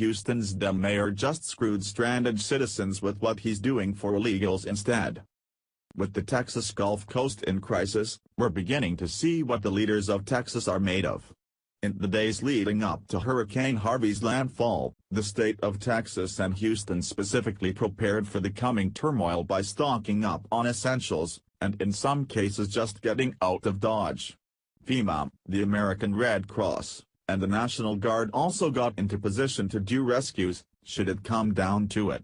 Houston's Dem mayor just screwed stranded citizens with what he's doing for illegals instead. With the Texas Gulf Coast in crisis, we're beginning to see what the leaders of Texas are made of. In the days leading up to Hurricane Harvey's landfall, the state of Texas and Houston specifically prepared for the coming turmoil by stocking up on essentials, and in some cases just getting out of Dodge. FEMA, the American Red Cross, and the National Guard also got into position to do rescues, should it come down to it.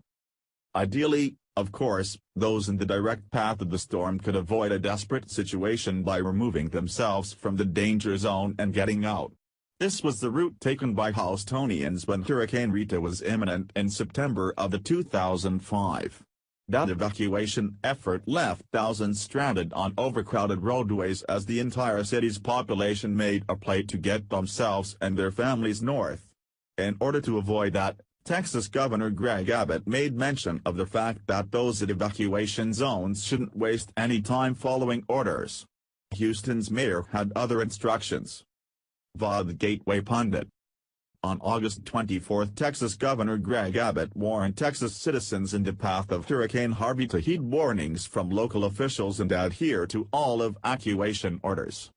Ideally, of course, those in the direct path of the storm could avoid a desperate situation by removing themselves from the danger zone and getting out. This was the route taken by Houstonians when Hurricane Rita was imminent in September of 2005. That evacuation effort left thousands stranded on overcrowded roadways as the entire city's population made a play to get themselves and their families north. In order to avoid that, Texas Governor Greg Abbott made mention of the fact that those at evacuation zones shouldn't waste any time following orders. Houston's mayor had other instructions. Via the Gateway Pundit. On August 24, Texas Governor Greg Abbott warned Texas citizens in the path of Hurricane Harvey to heed warnings from local officials and adhere to all evacuation orders.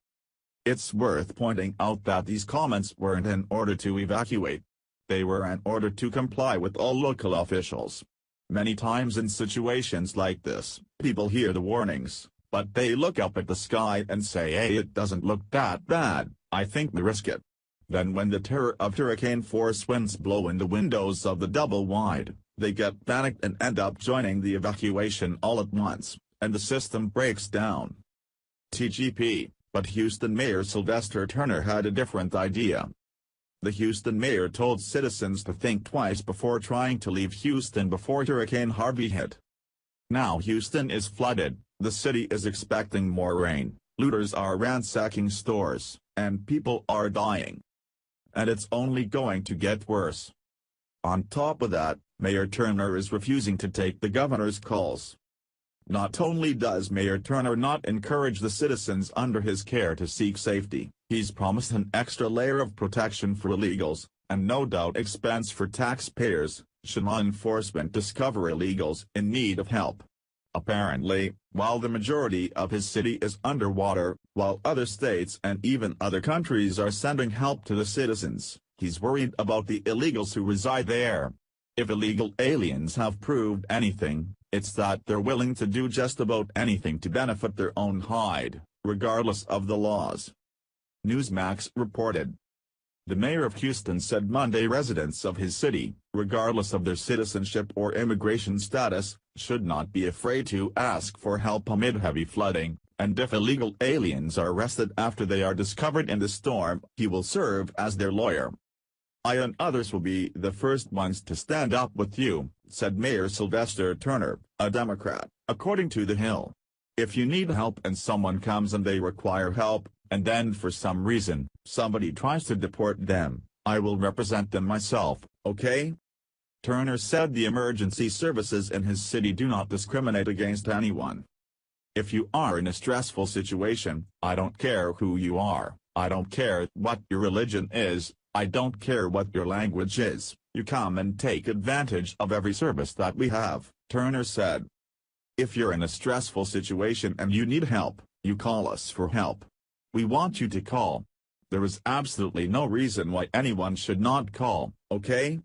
It's worth pointing out that these comments weren't in order to evacuate. They were in order to comply with all local officials. Many times in situations like this, people hear the warnings, but they look up at the sky and say, "Hey, it doesn't look that bad, I think we risk it." Then when the terror of hurricane-force winds blow in the windows of the double-wide, they get panicked and end up joining the evacuation all at once, and the system breaks down. TGP, but Houston Mayor Sylvester Turner had a different idea. The Houston mayor told citizens to think twice before trying to leave Houston before Hurricane Harvey hit. Now Houston is flooded, the city is expecting more rain, looters are ransacking stores, and people are dying. And it's only going to get worse. On top of that, Mayor Turner is refusing to take the governor's calls. Not only does Mayor Turner not encourage the citizens under his care to seek safety, he's promised an extra layer of protection for illegals, and no doubt expense for taxpayers, should law enforcement discover illegals in need of help. Apparently, while the majority of his city is underwater, while other states and even other countries are sending help to the citizens, he's worried about the illegals who reside there. If illegal aliens have proved anything, it's that they're willing to do just about anything to benefit their own hide, regardless of the laws. Newsmax reported. The mayor of Houston said Monday residents of his city, regardless of their citizenship or immigration status, should not be afraid to ask for help amid heavy flooding, and if illegal aliens are arrested after they are discovered in the storm, he will serve as their lawyer. "I and others will be the first ones to stand up with you," said Mayor Sylvester Turner, a Democrat, according to The Hill. "If you need help and someone comes and they require help, and then for some reason, somebody tries to deport them, I will represent them myself, okay?" Turner said the emergency services in his city do not discriminate against anyone. "If you are in a stressful situation, I don't care who you are, I don't care what your religion is, I don't care what your language is, you come and take advantage of every service that we have," Turner said. "If you're in a stressful situation and you need help, you call us for help. We want you to call. There is absolutely no reason why anyone should not call, okay?"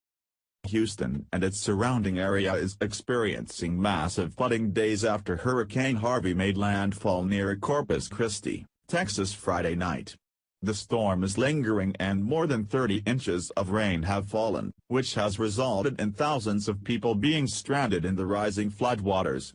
Houston and its surrounding area is experiencing massive flooding days after Hurricane Harvey made landfall near Corpus Christi, Texas Friday night. The storm is lingering and more than 30 inches of rain have fallen, which has resulted in thousands of people being stranded in the rising floodwaters,